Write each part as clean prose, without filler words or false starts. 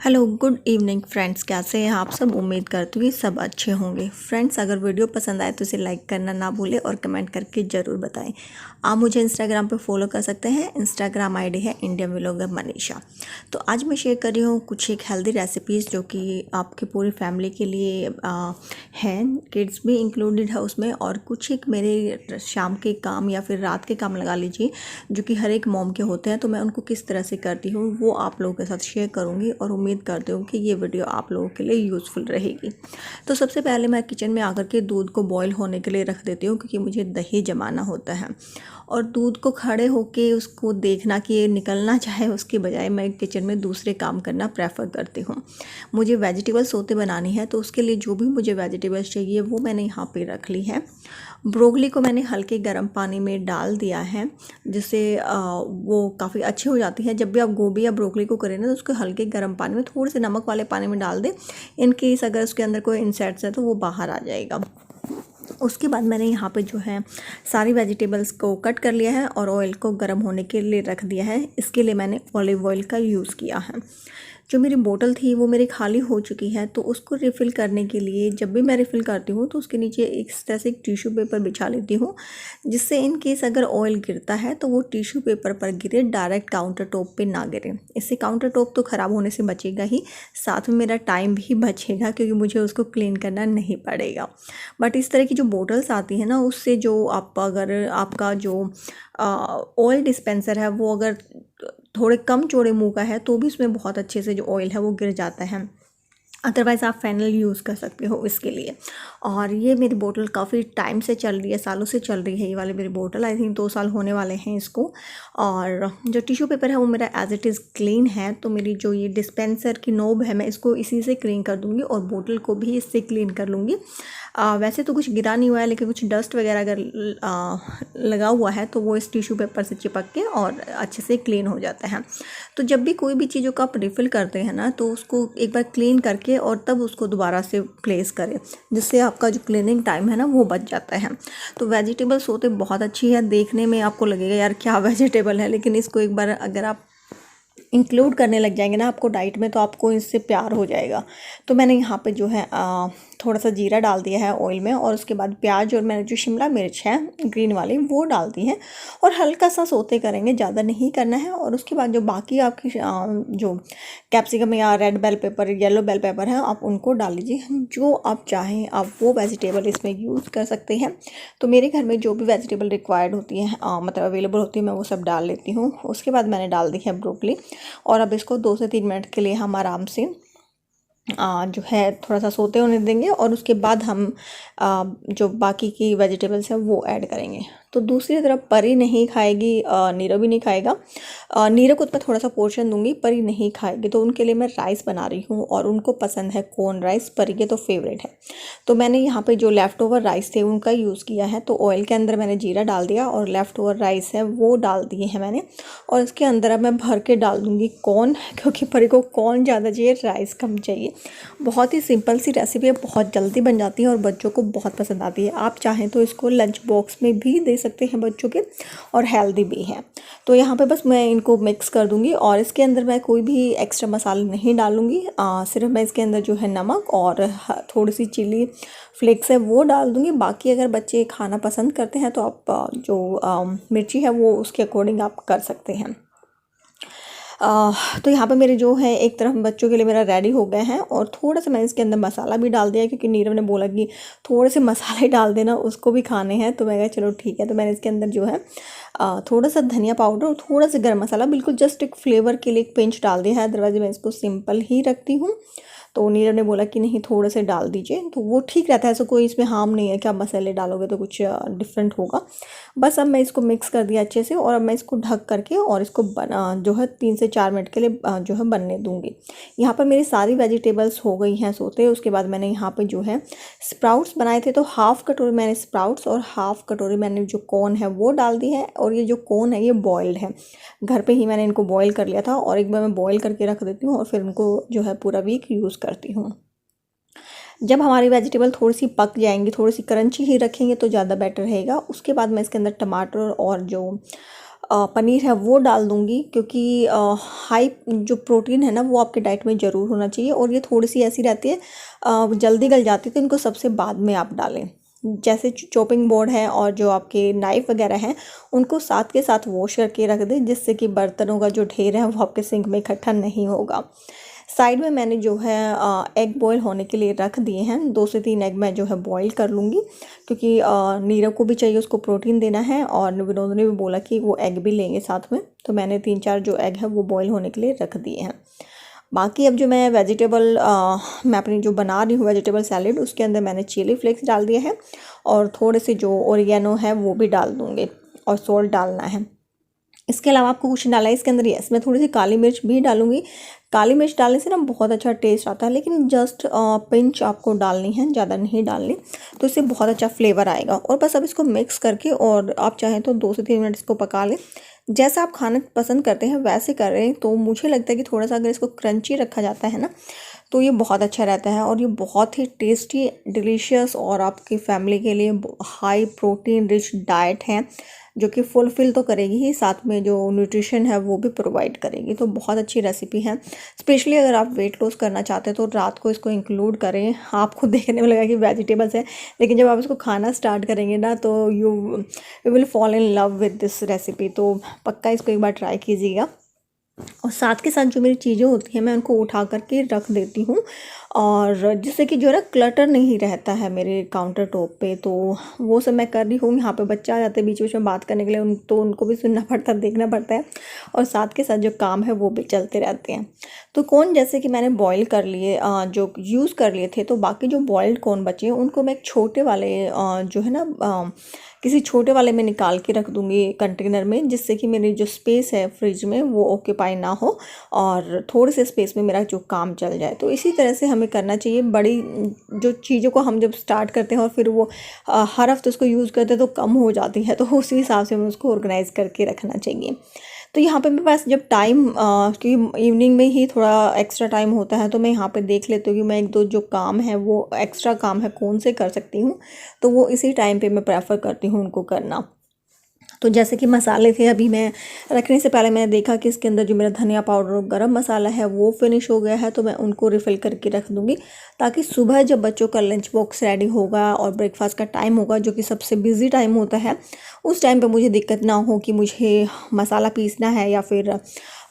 Hello good evening friends, कैसे हैं आप सब। उम्मीद करती हूँ सब अच्छे होंगे। फ्रेंड्स, अगर वीडियो पसंद आए तो इसे लाइक करना ना भूलें और कमेंट करके ज़रूर बताएं। आप मुझे इंस्टाग्राम पे फॉलो कर सकते हैं। इंस्टाग्राम आईडी है इंडियन व्लॉगर मनीषा। तो आज मैं शेयर कर रही हूँ कुछ एक हेल्दी रेसिपीज़ जो कि आपकी पूरी फैमिली के लिए हैं। किड्स भी इंक्लूडेड है उसमें, और कुछ एक मेरे शाम के काम या फिर रात के काम लगा लीजिए जो कि हर एक मॉम के होते हैं। तो मैं उनको किस तरह से करती हूँ वो आप लोगों के साथ शेयर करूँगी और उम्मीद करती हूँ कि ये वीडियो आप लोगों के लिए यूज़फुल रहेगी। तो सबसे पहले मैं किचन में आकर के दूध को बॉईल होने के लिए रख देती हूँ, क्योंकि मुझे दही जमाना होता है। और दूध को खड़े होके उसको देखना कि ये निकलना चाहे, उसके बजाय मैं किचन में दूसरे काम करना प्रेफर करती हूँ। मुझे वेजिटेबल सोते बनानी है, तो उसके लिए जो भी मुझे वेजिटेबल्स चाहिए वो मैंने यहाँ पे रख ली है। ब्रोकली को मैंने हल्के गर्म पानी में डाल दिया है, जिससे वो काफ़ी अच्छी हो जाती है। जब भी आप गोभी या ब्रोकली को करें ना, तो उसको हल्के गर्म पानी में थोड़े से नमक वाले पानी में डाल दें। इन केस अगर उसके अंदर कोई इंसेक्ट्स है तो वो बाहर आ जाएगा। उसके बाद मैंने यहाँ पे जो है सारी वेजिटेबल्स को कट कर लिया है और ऑयल को गर्म होने के लिए रख दिया है। इसके लिए मैंने ऑलिव ऑयल का यूज़ किया है। जो मेरी बोतल थी वो मेरी खाली हो चुकी है, तो उसको रिफ़िल करने के लिए जब भी मैं रिफ़िल करती हूँ तो उसके नीचे इस तरह से एक टिश्यू पेपर बिछा लेती हूँ, जिससे इन केस अगर ऑयल गिरता है तो वो टिश्यू पेपर पर गिरे, डायरेक्ट काउंटर टॉप पे ना गिरे। इससे काउंटर टॉप तो ख़राब होने से बचेगा ही, साथ में मेरा टाइम भी बचेगा, क्योंकि मुझे उसको क्लीन करना नहीं पड़ेगा। बट इस तरह की जो बोटल्स आती हैं ना, उससे जो आप अगर आपका जो ऑयल डिस्पेंसर है वो अगर थोड़े कम चौड़े मुंह का है तो भी उसमें बहुत अच्छे से जो ऑयल है वो गिर जाता है। अदरवाइज़ आप फेनल यूज़ कर सकते हो इसके लिए। और ये मेरी बोतल काफ़ी टाइम से चल रही है, सालों से चल रही है ये वाली मेरी बोतल। आई थिंक 2 साल होने वाले हैं इसको। और जो टिश्यू पेपर है वो मेरा एज इट इज़ क्लीन है। तो मेरी जो ये डिस्पेंसर की नोब है मैं इसको इसी से क्लीन कर दूँगी और बोतल को भी इससे क्लीन कर लूँगी। वैसे तो कुछ गिरा नहीं हुआ है, लेकिन कुछ डस्ट वगैरह अगर लगा हुआ है तो वो इस टिश्यू पेपर से चिपक के और अच्छे से क्लीन हो जाता है। तो जब भी कोई भी चीज़ों का आप रिफ़िल करते हैं ना, तो उसको एक बार क्लीन करके और तब उसको दोबारा से प्लेस करें, जिससे आपका जो क्लीनिंग टाइम है ना वो बच जाता है। तो वेजिटेबल्स होते बहुत अच्छी है, देखने में आपको लगेगा यार क्या वेजिटेबल है, लेकिन इसको एक बार अगर आप इंक्लूड करने लग जाएंगे ना आपको डाइट में, तो आपको इससे प्यार हो जाएगा। तो मैंने यहाँ पे जो है थोड़ा सा जीरा डाल दिया है ऑयल में, और उसके बाद प्याज और मैंने जो शिमला मिर्च है ग्रीन वाली वो डाल दी है, और हल्का सा सोते करेंगे, ज़्यादा नहीं करना है। और उसके बाद जो बाकी आपकी जो कैप्सिकम या red bell pepper, yellow bell pepper है, आप उनको डाल लीजिए। जो आप चाहें आप वो वेजिटेबल इसमें यूज़ कर सकते हैं। तो मेरे घर में जो भी वेजिटेबल रिक्वायर्ड होती है, मतलब अवेलेबल होती है, मैं वो सब डाल लेती हूँ। उसके बाद मैंने डाल दी है ब्रोकली, और अब इसको 2 से 3 मिनट के लिए हम आराम से जो है थोड़ा सा सोते होने देंगे, और उसके बाद हम जो बाकी की वेजिटेबल्स हैं वो ऐड करेंगे। तो दूसरी तरफ परी नहीं खाएगी, नीरव भी नहीं खाएगा। नीरव को तो मैं थोड़ा सा पोर्शन दूंगी, परी नहीं खाएगी, तो उनके लिए मैं राइस बना रही हूँ, और उनको पसंद है कॉर्न राइस, परी के तो फेवरेट है। तो मैंने यहाँ पे जो लेफ़्ट ओवर राइस थे उनका यूज़ किया है। तो ऑयल के अंदर मैंने जीरा डाल दिया और लेफ़्ट ओवर राइस है वो डाल दिए हैं मैंने, और इसके अंदर अब मैं भर के डाल दूँगी कॉर्न, क्योंकि परी को कॉर्न ज़्यादा चाहिए, राइस कम चाहिए। बहुत ही सिंपल सी रेसिपी है, बहुत जल्दी बन जाती है और बच्चों को बहुत पसंद आती है। आप चाहें तो इसको लंच बॉक्स में भी दे सकते हैं बच्चों के, और हेल्दी भी है। तो यहाँ पे बस मैं इनको मिक्स कर दूँगी, और इसके अंदर मैं कोई भी एक्स्ट्रा मसाले नहीं डालूँगी। सिर्फ मैं इसके अंदर जो है नमक और थोड़ी सी चिली फ्लेक्स है वो डाल दूँगी। बाकी अगर बच्चे खाना पसंद करते हैं तो आप जो मिर्ची है वो उसके अकॉर्डिंग आप कर सकते हैं। तो यहाँ पे मेरे जो है एक तरफ बच्चों के लिए मेरा रेडी हो गए हैं, और थोड़ा सा मैंने इसके अंदर मसाला भी डाल दिया, क्योंकि नीरव ने बोला कि थोड़े से मसाले डाल देना, उसको भी खाने हैं। तो मैं कहा चलो ठीक है। तो मैंने इसके अंदर जो है थोड़ा सा धनिया पाउडर और थोड़ा सा गर्म मसाला, बिल्कुल जस्ट एक फ्लेवर के लिए एक पिंच डाल दिया है, अदरवाइज मैं इसको सिंपल ही रखती हूँ। तो नीरव ने बोला कि नहीं थोड़े से डाल दीजिए, तो वो ठीक रहता है, ऐसा कोई इसमें हार्म नहीं है कि आप मसाले डालोगे तो कुछ डिफरेंट होगा। बस अब मैं इसको मिक्स कर दिया अच्छे से, और अब मैं इसको ढक करके और इसको जो है 3 से 4 मिनट के लिए जो है बनने दूंगी। यहाँ पर मेरी सारी वेजिटेबल्स हो गई हैं सोते। उसके बाद मैंने यहाँ पे जो है स्प्राउट्स बनाए थे, तो हाफ़ कटोरी मैंने स्प्राउट्स और हाफ़ कटोरी मैंने जो कॉर्न है वो डाल दी है। और ये जो कॉर्न है ये बॉयल्ड है, घर पे ही मैंने इनको बॉयल कर लिया था, और एक बार मैं बॉयल करके रख देती हूँ और फिर उनको जो है पूरा वीक यूज़ करती हूँ। जब हमारी वेजिटेबल थोड़ी सी पक जाएंगी, थोड़ी सी क्रंची ही रखेंगे तो ज़्यादा बेटर रहेगा। उसके बाद मैं इसके अंदर टमाटर और जो पनीर है वो डाल दूँगी, क्योंकि हाई जो प्रोटीन है ना वो आपके डाइट में ज़रूर होना चाहिए। और ये थोड़ी सी ऐसी रहती है जल्दी गल जाती है, तो इनको सबसे बाद में आप डालें। जैसे चॉपिंग बोर्ड है और जो आपके नाइफ़ वगैरह हैं उनको साथ के साथ वॉश करके रख दें, जिससे कि बर्तनों का जो ढेर है वो आपके सिंक में इकट्ठा नहीं होगा। साइड में मैंने जो है एग बॉईल होने के लिए रख दिए हैं। 2 से 3 एग मैं जो है बॉईल कर लूँगी, क्योंकि नीरव को भी चाहिए, उसको प्रोटीन देना है। और विनोद ने भी बोला कि वो एग भी लेंगे साथ में, तो मैंने 3-4 जो एग है वो बॉईल होने के लिए रख दिए हैं। बाकी अब जो मैं वेजिटेबल मैं अपनी जो बना रही हूँ वेजिटेबल सैलेड, उसके अंदर मैंने चिली फ्लेक्स डाल दिया है और थोड़े से जो ओरिगेनो है वो भी डाल दूँगी और सॉल्ट डालना है। इसके अलावा आपको कुछ डाला है इसके अंदर? यस, मैं थोड़ी सी काली मिर्च भी डालूंगी। काली मिर्च डालने से ना बहुत अच्छा टेस्ट आता है, लेकिन जस्ट पिंच आपको डालनी है, ज़्यादा नहीं डालनी, तो इससे बहुत अच्छा फ्लेवर आएगा। और बस अब इसको मिक्स करके और आप चाहें तो 2 से 3 मिनट इसको पका लें। जैसा आप खाना पसंद करते हैं वैसे कर रहे हैं, तो मुझे लगता है कि थोड़ा सा अगर इसको क्रंची रखा जाता है ना तो ये बहुत अच्छा रहता है। और ये बहुत ही टेस्टी, डिलीशियस और आपकी फैमिली के लिए हाई प्रोटीन रिच डाइट है, जो कि फुलफ़िल तो करेगी ही, साथ में जो न्यूट्रिशन है वो भी प्रोवाइड करेगी। तो बहुत अच्छी रेसिपी है। स्पेशली अगर आप वेट लॉस करना चाहते हैं तो रात को इसको इंक्लूड करें। आपको देखने में लगा कि वेजिटेबल्स है, लेकिन जब आप इसको खाना स्टार्ट करेंगे ना तो you will fall in love with this recipe. तो पक्का इसको एक बार ट्राई कीजिएगा। और साथ के साथ जो मेरी चीज़ें होती हैं मैं उनको उठा करके रख देती हूँ, और जिससे कि जो है ना क्लटर नहीं रहता है मेरे काउंटर टॉप पे। तो वो सब मैं कर रही हूँ। यहाँ पे बच्चा आ जाते हैं बीच बीच में बात करने के लिए, तो उनको भी सुनना पड़ता है, देखना पड़ता है, और साथ के साथ जो काम है वो भी चलते रहते हैं। तो कॉर्न जैसे कि मैंने बॉईल कर लिए, जो यूज़ कर लिए थे, तो बाकी जो बॉइल्ड कॉर्न बचे हैं उनको मैं एक छोटे वाले जो है ना किसी छोटे वाले में निकाल के रख दूँगी कंटेनर में, जिससे कि मेरी जो स्पेस है फ्रिज में वो ऑक्यूपाई ना हो और थोड़े से स्पेस में मेरा जो काम चल जाए। तो इसी तरह से हमें करना चाहिए। बड़ी जो चीज़ों को हम जब स्टार्ट करते हैं और फिर वो हर हफ्ते उसको यूज़ करते हैं तो कम हो जाती है, तो उसी हिसाब से हमें उसको ऑर्गेनाइज़ करके रखना चाहिए। तो यहाँ पे मेरे पास जब टाइम कि इवनिंग में ही थोड़ा एक्स्ट्रा टाइम होता है, तो मैं यहाँ पे देख लेती हूँ कि मैं 1-2 जो काम है वो एक्स्ट्रा काम है कौन से कर सकती हूँ, तो वो इसी टाइम पे मैं प्रेफर करती हूँ उनको करना। तो जैसे कि मसाले थे, अभी मैं रखने से पहले मैंने देखा कि इसके अंदर जो मेरा धनिया पाउडर और गरम मसाला है वो फिनिश हो गया है, तो मैं उनको रिफ़िल करके रख दूँगी, ताकि सुबह जब बच्चों का लंच बॉक्स रेडी होगा और ब्रेकफास्ट का टाइम होगा, जो कि सबसे बिज़ी टाइम होता है, उस टाइम पे मुझे दिक्कत ना हो कि मुझे मसाला पीसना है या फिर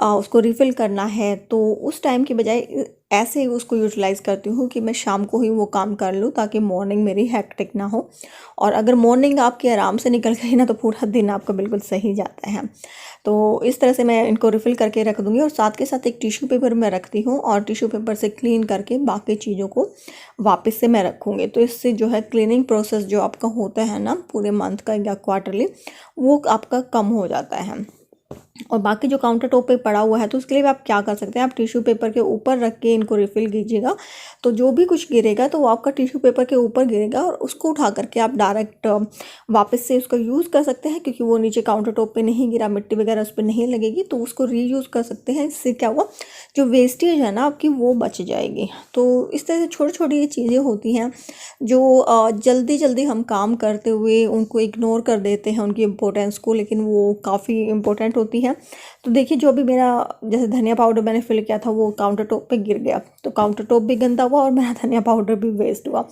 उसको रिफ़िल करना है। तो उस टाइम की बजाय ऐसे ही उसको यूटिलाइज़ करती हूँ कि मैं शाम को ही वो काम कर लूँ, ताकि मॉर्निंग मेरी हेक्टिक ना हो। और अगर मॉर्निंग आपकी आराम से निकल गई ना तो पूरा दिन आपका बिल्कुल सही जाता है। तो इस तरह से मैं इनको रिफ़िल करके रख दूँगी, और साथ के साथ एक टिश्यू पेपर मैं रखती हूँ, और टिश्यू पेपर से क्लीन करके बाकी चीज़ों को वापस से मैं रखूँगी। तो इससे जो है क्लीनिंग प्रोसेस जो आपका होता है ना पूरे मंथ का या क्वार्टरली, वो आपका कम हो जाता है। और बाकी जो काउंटर टॉप पे पड़ा हुआ है, तो उसके लिए भी आप क्या कर सकते हैं, आप टिश्यू पेपर के ऊपर रख के इनको रिफ़िल कीजिएगा। तो जो भी कुछ गिरेगा तो वो आपका टिश्यू पेपर के ऊपर गिरेगा, और उसको उठा करके आप डायरेक्ट वापस से उसका यूज़ कर सकते हैं, क्योंकि वो नीचे काउंटर टॉप पे नहीं गिरा, मिट्टी वगैरह उस पर नहीं लगेगी, तो उसको रीयूज़ कर सकते हैं। इससे क्या हुआ, जो वेस्टेज है ना आपकी वो बच जाएगी। तो इस तरह से छोटी छोटी ये चीज़ें होती हैं जो जल्दी जल्दी हम काम करते हुए उनको इग्नोर कर देते हैं उनकी इम्पोर्टेंस को, लेकिन वो काफ़ी इम्पोर्टेंट होती है। तो देखिए, जो भी मेरा जैसे धनिया पाउडर मैंने फिल किया था वो काउंटर टॉप पे गिर गया, तो काउंटर टॉप भी गंदा हुआ और मेरा धनिया पाउडर भी वेस्ट हुआ।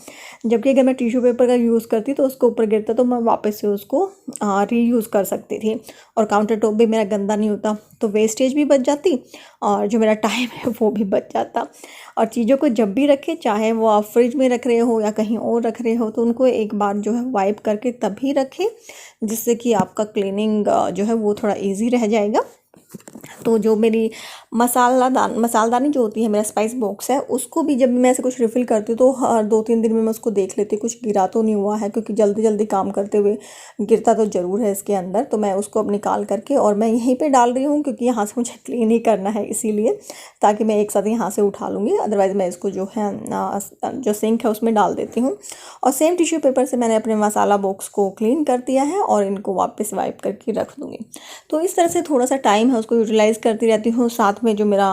जबकि अगर मैं टिश्यू पेपर का यूज़ करती तो उसके ऊपर गिरता, तो मैं वापस से उसको रीयूज़ कर सकती थी, और काउंटर टॉप भी मेरा गंदा नहीं होता, तो वेस्टेज भी बच जाती और जो मेरा टाइम है वो भी बच जाता। और चीज़ों को जब भी रखें, चाहे वो आप फ्रिज में रख रहे हो या कहीं और रख रहे हो, तो उनको एक बार जो है वाइप करके तभी रखें, जिससे कि आपका क्लीनिंग जो है वो थोड़ा इजी रह जाएगा। तो जो मेरी मसालदानी जो होती है, मेरा स्पाइस बॉक्स है, उसको भी जब मैं ऐसे कुछ रिफ़िल करती हूँ तो हर 2-3 दिन में मैं उसको देख लेती हूँ कुछ गिरा तो नहीं हुआ है, क्योंकि जल्दी जल्दी काम करते हुए गिरता तो ज़रूर है इसके अंदर। तो मैं उसको अब निकाल करके और मैं यहीं पे डाल रही हूँ, क्योंकि यहाँ से मुझे क्लीन ही करना है, इसीलिए, ताकि मैं एक साथ यहाँ से उठा लूँगी। अदरवाइज़ मैं इसको जो है जो सिंक है उसमें डाल देती हूँ। और सेम टिश्यू पेपर से मैंने अपने मसाला बॉक्स को क्लीन कर दिया है और इनको वापस वाइप करके रख दूँगी। तो इस तरह से थोड़ा सा टाइम है है उसको यूटिलाइज़ करती रहती हूँ। साथ में जो मेरा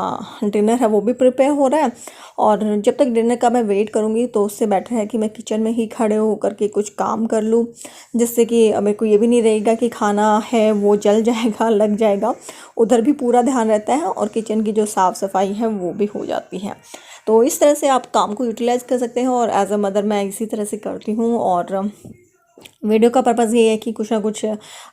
डिनर है वो भी प्रिपेयर हो रहा है, और जब तक डिनर का मैं वेट करूँगी तो उससे बेटर है कि मैं किचन में ही खड़े होकर के कुछ काम कर लूँ, जिससे कि मेरे को ये भी नहीं रहेगा कि खाना है वो जल जाएगा, लग जाएगा। उधर भी पूरा ध्यान रहता है और किचन की जो साफ़ सफाई है वो भी हो जाती है। तो इस तरह से आप काम को यूटिलाइज़ कर सकते हैं, और एज अ मदर मैं इसी तरह से करती हूँ। और वीडियो का पर्पज़ ये है कि कुछ ना कुछ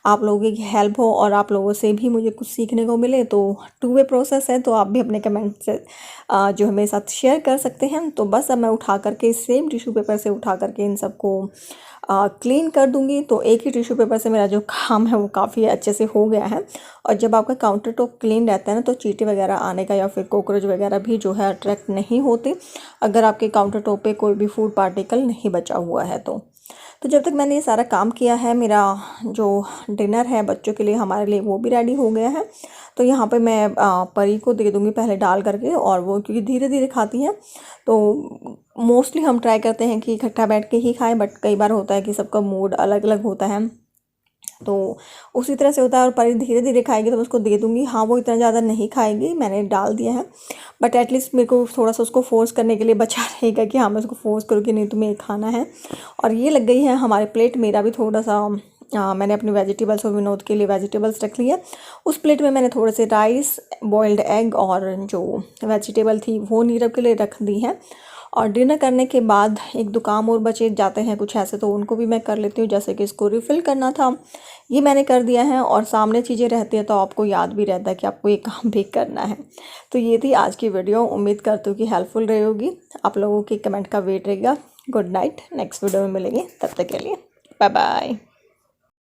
आप लोगों की हेल्प हो और आप लोगों से भी मुझे कुछ सीखने को मिले। तो टू वे प्रोसेस है, तो आप भी अपने कमेंट से जो है मेरे साथ शेयर कर सकते हैं। तो बस अब मैं उठा करके सेम टिश्यू पेपर से उठा करके इन सबको क्लीन कर दूंगी। तो एक ही टिश्यू पेपर से मेरा जो काम है वो काफ़ी अच्छे से हो गया है। और जब आपका काउंटर टॉप क्लीन रहता है ना, तो चींटी वगैरह आने का या फिर कॉकरोच वगैरह भी जो है अट्रैक्ट नहीं होते, अगर आपके काउंटर टॉप पे कोई भी फूड पार्टिकल नहीं बचा हुआ है तो जब तक मैंने ये सारा काम किया है, मेरा जो डिनर है बच्चों के लिए, हमारे लिए, वो भी रेडी हो गया है। तो यहाँ पे मैं परी को दे दूँगी पहले डाल करके, और वो क्योंकि धीरे धीरे खाती हैं तो मोस्टली हम ट्राई करते हैं कि इकट्ठा बैठ के ही खाएं, बट कई बार होता है कि सबका मूड अलग अलग होता है, तो उसी तरह से होता है। और परी धीरे धीरे खाएगी तो मैं उसको दे दूँगी। हाँ, वो इतना ज़्यादा नहीं खाएगी, मैंने डाल दिया है, बट एटलीस्ट मेरे को थोड़ा सा उसको फोर्स करने के लिए बचा रहेगा कि हाँ मैं उसको फोर्स करूँ कि नहीं तुम्हें ये खाना है। और ये लग गई है हमारे प्लेट। मेरा भी थोड़ा सा मैंने अपने वेजिटेबल्स और विनोद के लिए वेजिटेबल्स रख लिया। उस प्लेट में मैंने थोड़े से राइस, बॉइल्ड एग और जो वेजिटेबल थी वो नीरव के लिए रख दी है। और डिनर करने के बाद एक दो काम और बचे जाते हैं कुछ ऐसे, तो उनको भी मैं कर लेती हूँ, जैसे कि इसको रिफ़िल करना था, ये मैंने कर दिया है। और सामने चीज़ें रहती हैं तो आपको याद भी रहता है कि आपको ये काम भी करना है। तो ये थी आज की वीडियो, उम्मीद करती हूँ कि हेल्पफुल रही होगी। आप लोगों के कमेंट का वेट रहेगा। गुड नाइट, नेक्स्ट वीडियो में मिलेंगे, तब तक के लिए बाय बाय।